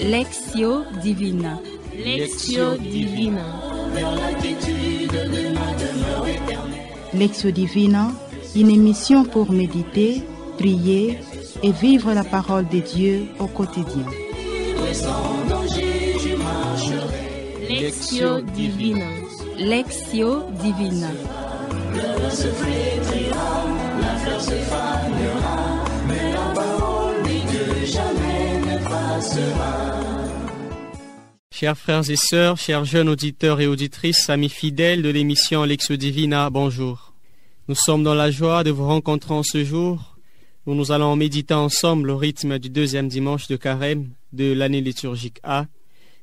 Lectio Divina. Lectio Divina. Lectio Divina, une émission pour méditer, prier et vivre la parole de Dieu au quotidien. Lectio Divina. Lectio Divina. Chers frères et sœurs, chers jeunes auditeurs et auditrices, amis fidèles de l'émission Lectio Divina, bonjour. Nous sommes dans la joie de vous rencontrer en ce jour où nous allons méditer ensemble au rythme du deuxième dimanche de Carême de l'année liturgique A,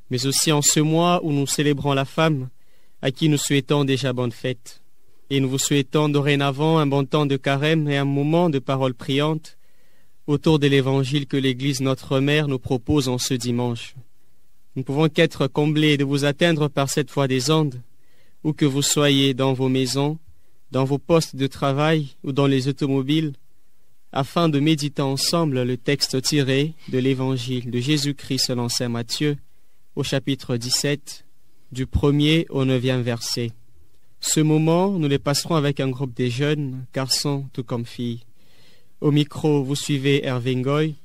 mais aussi en ce mois où nous célébrons la femme, à qui nous souhaitons déjà bonne fête. Et nous vous souhaitons dorénavant un bon temps de Carême et un moment de parole priante autour de l'évangile que l'Église notre Mère nous propose en ce dimanche. Nous ne pouvons qu'être comblés de vous atteindre par cette voie des ondes, où que vous soyez dans vos maisons, dans vos postes de travail ou dans les automobiles, afin de méditer ensemble le texte tiré de l'évangile de Jésus-Christ selon saint Matthieu, au chapitre 17, du 1er au 9e verset. Ce moment, nous le passerons avec un groupe de jeunes, garçons tout comme filles. Au micro, vous suivez Hervé Ngoy,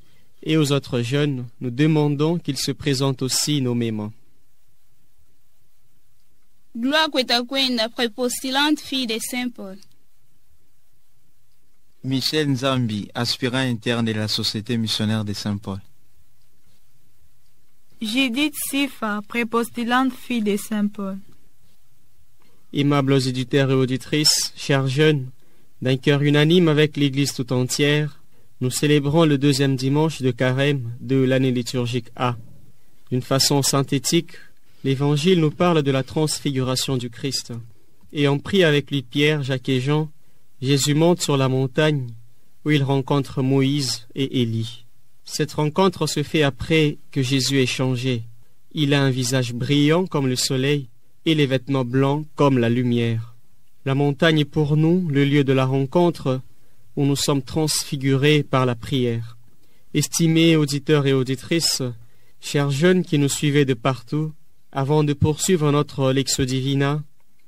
et aux autres jeunes, nous demandons qu'ils se présentent aussi nommément. Gloire Kwetakwenda, prépostulante fille de Saint-Paul. Michel Nzambi, aspirant interne de la Société missionnaire de Saint-Paul. Judith Sifa, prépostulante fille de Saint-Paul. Aimables auditeurs et auditrices, chers jeunes, d'un cœur unanime avec l'Église tout entière, nous célébrons le deuxième dimanche de Carême de l'année liturgique A. D'une façon synthétique, l'Évangile nous parle de la transfiguration du Christ. Et on prie avec lui Pierre, Jacques et Jean, Jésus monte sur la montagne où il rencontre Moïse et Élie. Cette rencontre se fait après que Jésus ait changé. Il a un visage brillant comme le soleil et les vêtements blancs comme la lumière. La montagne est pour nous le lieu de la rencontre où nous sommes transfigurés par la prière. Estimés auditeurs et auditrices, chers jeunes qui nous suivez de partout, avant de poursuivre notre Lectio Divina,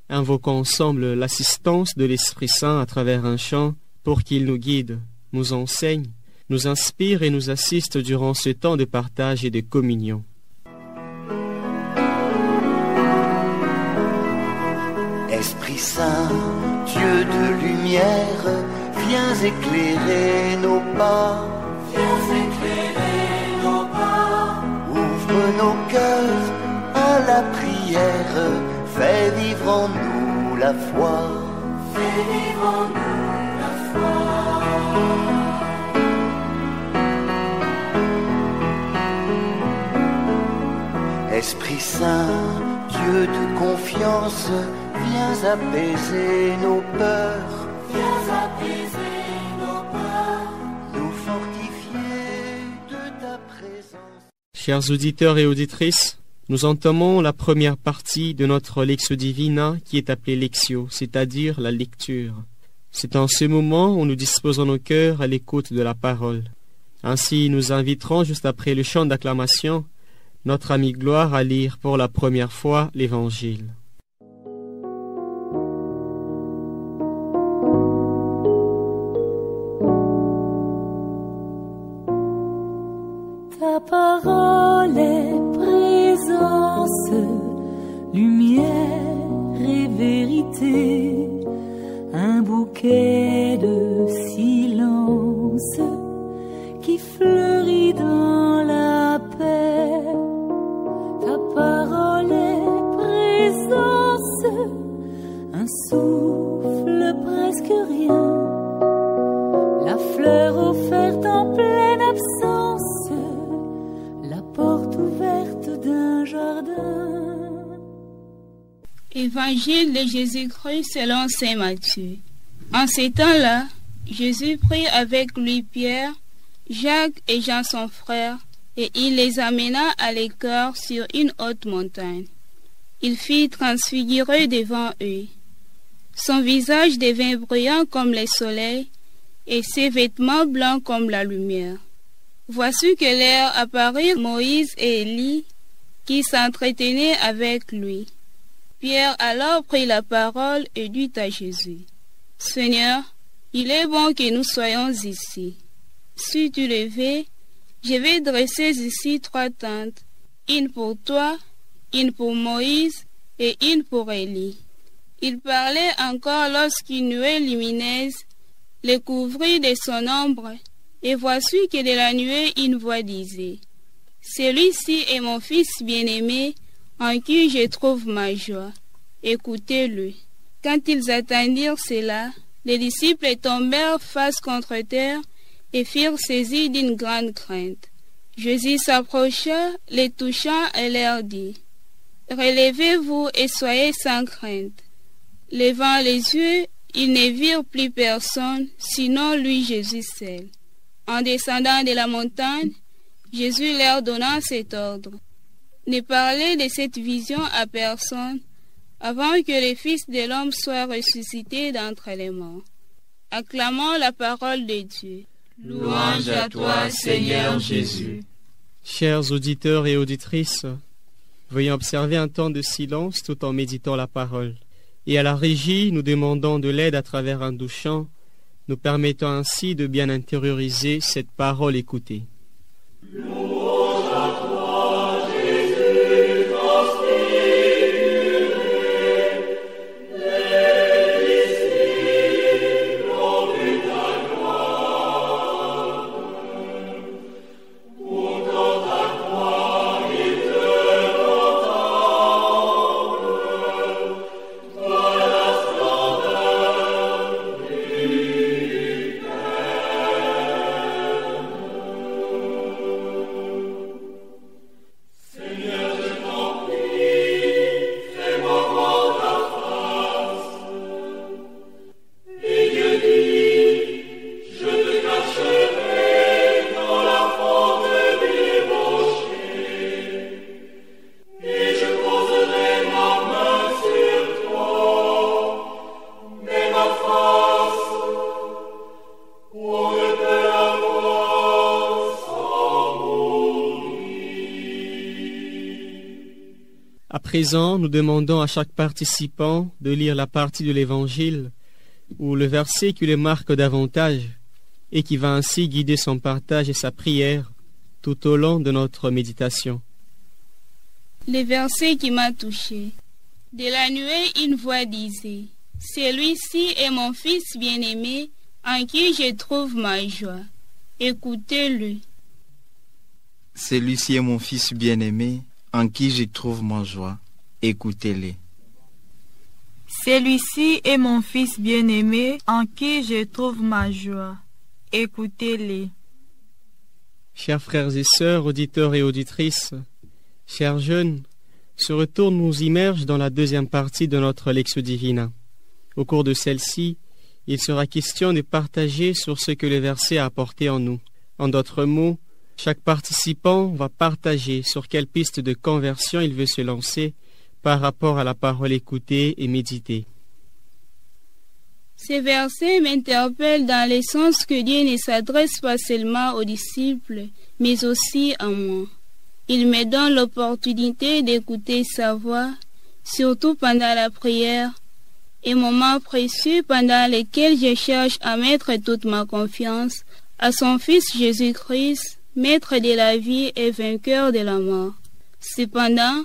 invoquons ensemble l'assistance de l'Esprit Saint à travers un chant pour qu'il nous guide, nous enseigne, nous inspire et nous assiste durant ce temps de partage et de communion. Esprit Saint, Dieu de lumière, viens éclairer nos pas. Viens éclairer nos pas. Ouvre nos cœurs à la prière, fais vivre en nous la foi. Fais vivre en nous la foi. Esprit Saint, Dieu de confiance, viens apaiser nos peurs. Viens apaiser nos peurs, nous fortifier de ta présence. Chers auditeurs et auditrices, nous entamons la première partie de notre Lectio Divina qui est appelée Lectio, c'est-à-dire la lecture. C'est en ce moment où nous disposons nos cœurs à l'écoute de la parole. Ainsi, nous inviterons, juste après le chant d'acclamation, notre ami Gloire à lire pour la première fois l'Évangile. Ta parole est présence, lumière et vérité, un bouquet de silence qui fleurit dans la paix. Ta parole est présence, un souffle presque rien, la fleur offerte en pleine absence, la porte ouverte d'un jardin. Évangile de Jésus-Christ selon saint Matthieu. En ces temps-là, Jésus prit avec lui Pierre, Jacques et Jean son frère, et il les amena à l'écart sur une haute montagne. Il fit transfigurer devant eux. Son visage devint brillant comme le soleil, et ses vêtements blancs comme la lumière. Voici que leur apparurent Moïse et Élie, qui s'entretenaient avec lui. Pierre alors prit la parole et dit à Jésus, « Seigneur, il est bon que nous soyons ici. Si tu le veux, je vais dresser ici 3 tentes, une pour toi, une pour Moïse et une pour Élie. » Il parlait encore lorsqu'une nuée lumineuse le couvrit de son ombre, et voici que de la nuée une voix disait, « Celui-ci est mon fils bien-aimé, en qui je trouve ma joie. Écoutez-le. » Quand ils attendirent cela, les disciples tombèrent face contre terre et furent saisis d'une grande crainte. Jésus s'approcha, les touchant et leur dit, « Relevez-vous et soyez sans crainte. » Levant les yeux, ils ne virent plus personne, sinon lui Jésus seul. En descendant de la montagne, Jésus leur donna cet ordre. Ne parlez de cette vision à personne, avant que le Fils de l'homme soit ressuscité d'entre les morts. Acclamons la parole de Dieu. Louange à toi, Seigneur Jésus. Chers auditeurs et auditrices, veuillez observer un temps de silence tout en méditant la parole. Et à la régie, nous demandons de l'aide à travers un doux chant, nous permettant ainsi de bien intérioriser cette parole écoutée. À présent, nous demandons à chaque participant de lire la partie de l'Évangile ou le verset qui le marque davantage et qui va ainsi guider son partage et sa prière tout au long de notre méditation. Le verset qui m'a touché. De la nuée, une voix disait, « Celui-ci est mon fils bien-aimé, en qui je trouve ma joie. Écoutez-le. » Celui-ci est mon fils bien-aimé, en qui je trouve ma joie. Écoutez-le. Celui-ci est mon fils bien-aimé, en qui je trouve ma joie. Écoutez-le. Chers frères et sœurs, auditeurs et auditrices, chers jeunes, ce retour nous immerge dans la deuxième partie de notre Lectio Divina. Au cours de celle-ci, il sera question de partager sur ce que le verset a apporté en nous. En d'autres mots, chaque participant va partager sur quelle piste de conversion il veut se lancer par rapport à la parole écoutée et méditée. Ces versets m'interpellent dans le sens que Dieu ne s'adresse pas seulement aux disciples, mais aussi à moi. Il me donne l'opportunité d'écouter sa voix, surtout pendant la prière, et moment précieux pendant lequel je cherche à mettre toute ma confiance à son Fils Jésus-Christ, Maître de la vie et vainqueur de la mort. Cependant,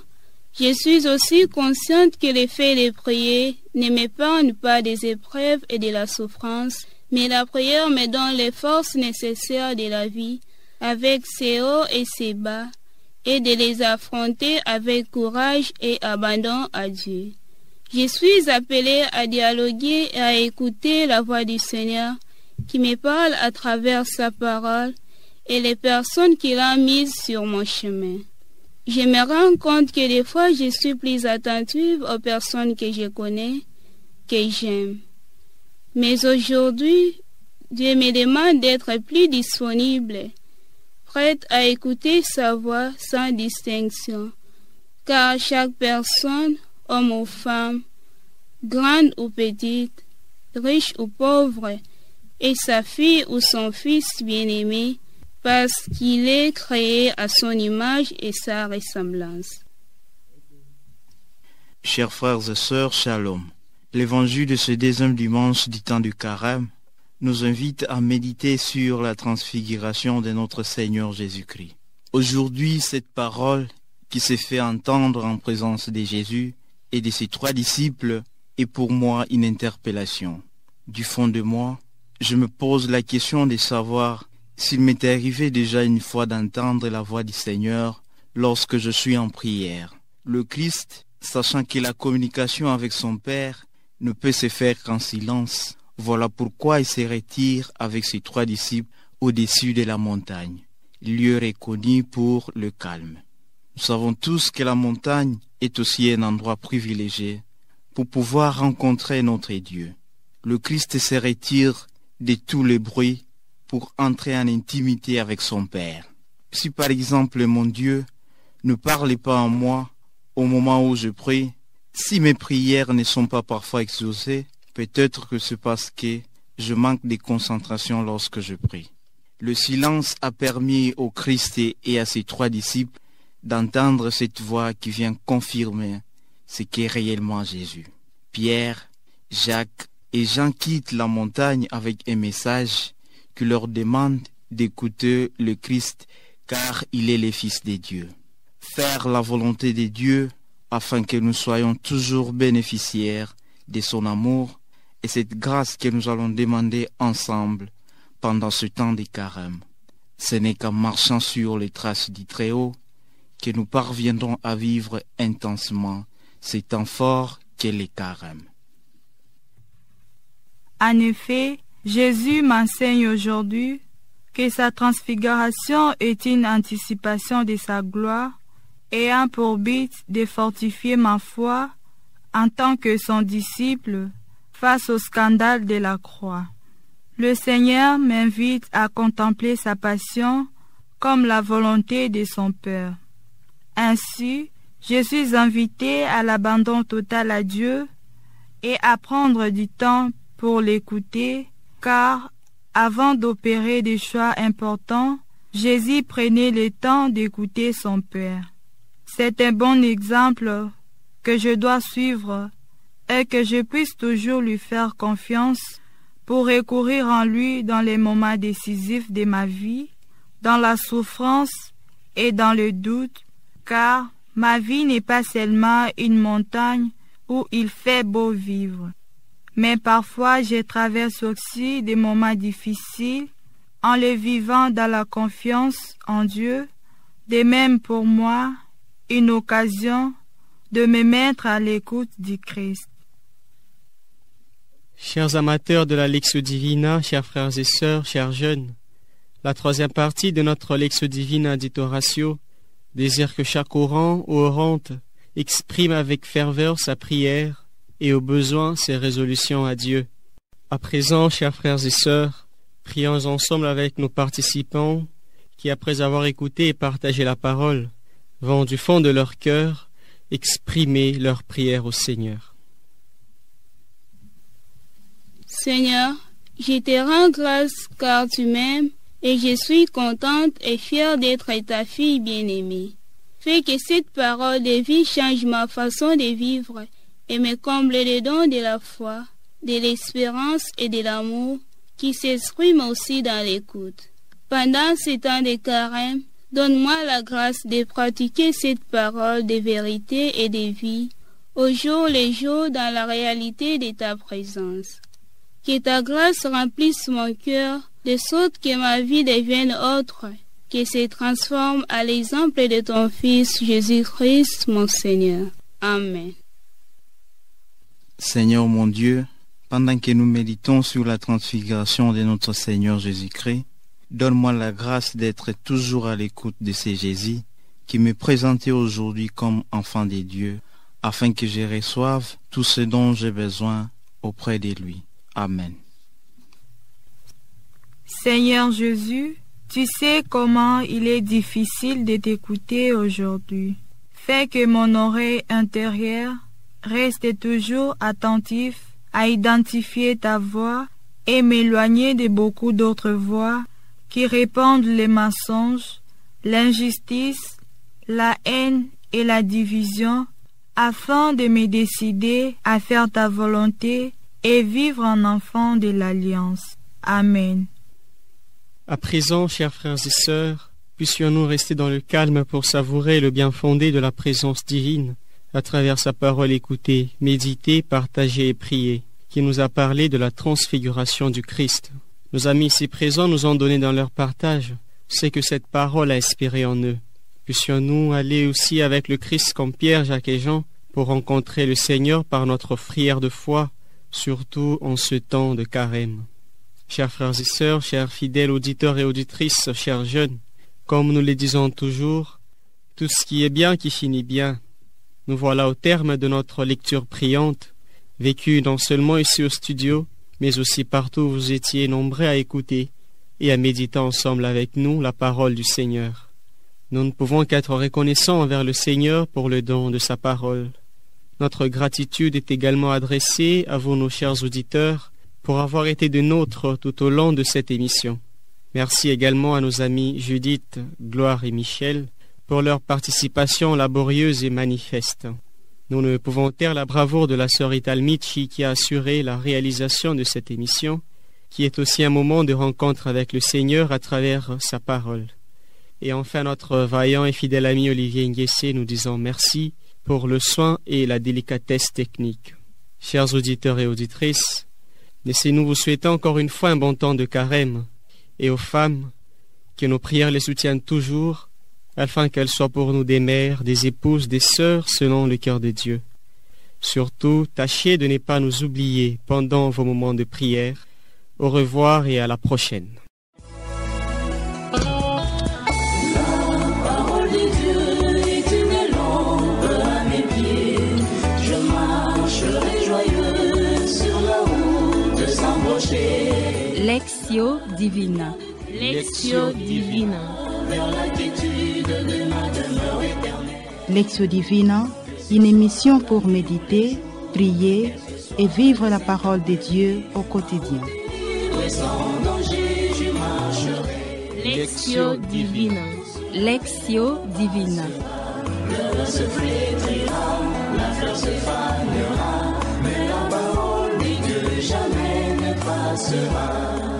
je suis aussi consciente que le fait de prier ne m'épargne pas des épreuves et de la souffrance, mais la prière me donne les forces nécessaires de la vie, avec ses hauts et ses bas, et de les affronter avec courage et abandon à Dieu. Je suis appelée à dialoguer et à écouter la voix du Seigneur qui me parle à travers sa parole et les personnes qu'il a mises sur mon chemin. Je me rends compte que des fois je suis plus attentive aux personnes que je connais, que j'aime. Mais aujourd'hui, Dieu me demande d'être plus disponible, prête à écouter sa voix sans distinction, car chaque personne, homme ou femme, grande ou petite, riche ou pauvre, est sa fille ou son fils bien-aimé, parce qu'il est créé à son image et sa ressemblance. Chers frères et sœurs, shalom. L'évangile de ce deuxième dimanche du temps du carême nous invite à méditer sur la transfiguration de notre Seigneur Jésus-Christ. Aujourd'hui, cette parole qui s'est fait entendre en présence de Jésus et de ses 3 disciples est pour moi une interpellation. Du fond de moi, je me pose la question de savoir s'il m'était arrivé déjà une fois d'entendre la voix du Seigneur lorsque je suis en prière. Le Christ, sachant que la communication avec son Père ne peut se faire qu'en silence, voilà pourquoi il se retire avec ses 3 disciples au-dessus de la montagne, lieu reconnu pour le calme. Nous savons tous que la montagne est aussi un endroit privilégié pour pouvoir rencontrer notre Dieu. Le Christ se retire de tous les bruits pour entrer en intimité avec son Père. Si par exemple mon Dieu ne parle pas en moi au moment où je prie, si mes prières ne sont pas parfois exaucées, peut-être que c'est parce que je manque de concentration lorsque je prie. Le silence a permis au Christ et à ses 3 disciples d'entendre cette voix qui vient confirmer ce qu'est réellement Jésus. Pierre, Jacques et Jean quittent la montagne avec un message qui leur demande d'écouter le Christ car il est le Fils de Dieu. Faire la volonté de Dieu afin que nous soyons toujours bénéficiaires de son amour et cette grâce que nous allons demander ensemble pendant ce temps de carême. Ce n'est qu'en marchant sur les traces du Très-Haut que nous parviendrons à vivre intensement ces temps forts qu'est le carême. En effet, Jésus m'enseigne aujourd'hui que sa transfiguration est une anticipation de sa gloire, ayant pour but de fortifier ma foi en tant que son disciple face au scandale de la croix. Le Seigneur m'invite à contempler sa passion comme la volonté de son Père. Ainsi, je suis invité à l'abandon total à Dieu et à prendre du temps pour l'écouter, car avant d'opérer des choix importants, Jésus prenait le temps d'écouter son Père. C'est un bon exemple que je dois suivre et que je puisse toujours lui faire confiance pour recourir en lui dans les moments décisifs de ma vie, dans la souffrance et dans le doute, car ma vie n'est pas seulement une montagne où il fait beau vivre. Mais parfois je traverse aussi des moments difficiles en les vivant dans la confiance en Dieu, de même pour moi, une occasion de me mettre à l'écoute du Christ. Chers amateurs de la Lectio Divina, chers frères et sœurs, chers jeunes, la 3e partie de notre Lectio Divina dit Horatio désire que chaque orant ou orante exprime avec ferveur sa prière et au besoin ses résolutions à Dieu. À présent, chers frères et sœurs, prions ensemble avec nos participants qui, après avoir écouté et partagé la parole, vont du fond de leur cœur exprimer leur prière au Seigneur. Seigneur, je te rends grâce car tu m'aimes et je suis contente et fière d'être ta fille bien-aimée. Fais que cette parole de vie change ma façon de vivre et me comble les dons de la foi, de l'espérance et de l'amour qui s'expriment aussi dans l'écoute. Pendant ces temps de carême, donne-moi la grâce de pratiquer cette parole de vérité et de vie, au jour le jour dans la réalité de ta présence. Que ta grâce remplisse mon cœur, de sorte que ma vie devienne autre, que se transforme à l'exemple de ton Fils Jésus-Christ, mon Seigneur. Amen. Seigneur mon Dieu, pendant que nous méditons sur la transfiguration de notre Seigneur Jésus-Christ, donne-moi la grâce d'être toujours à l'écoute de ce Jésus qui m'est présenté aujourd'hui comme enfant de Dieu, afin que je reçoive tout ce dont j'ai besoin auprès de lui. Amen. Seigneur Jésus, tu sais comment il est difficile de t'écouter aujourd'hui. Fais que mon oreille intérieure reste toujours attentive à identifier ta voix et m'éloigner de beaucoup d'autres voix qui répandent les mensonges, l'injustice, la haine et la division, afin de me décider à faire ta volonté et vivre en enfant de l'Alliance. Amen. À présent, chers frères et sœurs, puissions-nous rester dans le calme pour savourer le bien fondé de la présence divine, à travers sa parole écoutée, méditée, partagée et priée, qui nous a parlé de la transfiguration du Christ. Nos amis ici présents nous ont donné dans leur partage ce que cette parole a inspiré en eux. Puissions-nous aller aussi avec le Christ comme Pierre, Jacques et Jean pour rencontrer le Seigneur par notre prière de foi, surtout en ce temps de carême. Chers frères et sœurs, chers fidèles auditeurs et auditrices, chers jeunes, comme nous le disons toujours, tout ce qui est bien qui finit bien. Nous voilà au terme de notre lecture priante, vécue non seulement ici au studio, mais aussi partout où vous étiez nombreux à écouter et à méditer ensemble avec nous la parole du Seigneur. Nous ne pouvons qu'être reconnaissants envers le Seigneur pour le don de sa parole. Notre gratitude est également adressée à vous, nos chers auditeurs, pour avoir été de nôtres tout au long de cette émission. Merci également à nos amis Judith, Gloire et Michel pour leur participation laborieuse et manifeste. Nous ne pouvons taire la bravoure de la sœur Italmici qui a assuré la réalisation de cette émission, qui est aussi un moment de rencontre avec le Seigneur à travers sa parole. Et enfin notre vaillant et fidèle ami Olivier Nguessé, nous disons merci pour le soin et la délicatesse technique. Chers auditeurs et auditrices, laissez-nous vous souhaiter encore une fois un bon temps de carême, et aux femmes, que nos prières les soutiennent toujours, afin qu'elles soient pour nous des mères, des épouses, des sœurs selon le cœur de Dieu. Surtout, tâchez de ne pas nous oublier pendant vos moments de prière. Au revoir et à la prochaine. Lectio Divina. Lectio Divina. Lectio Divina, une émission pour méditer, prier et vivre la parole de Dieu au quotidien. Lectio Divina. Lectio Divina. Le se flétrira, la fleur se fanera, mais la parole de Dieu jamais ne passera.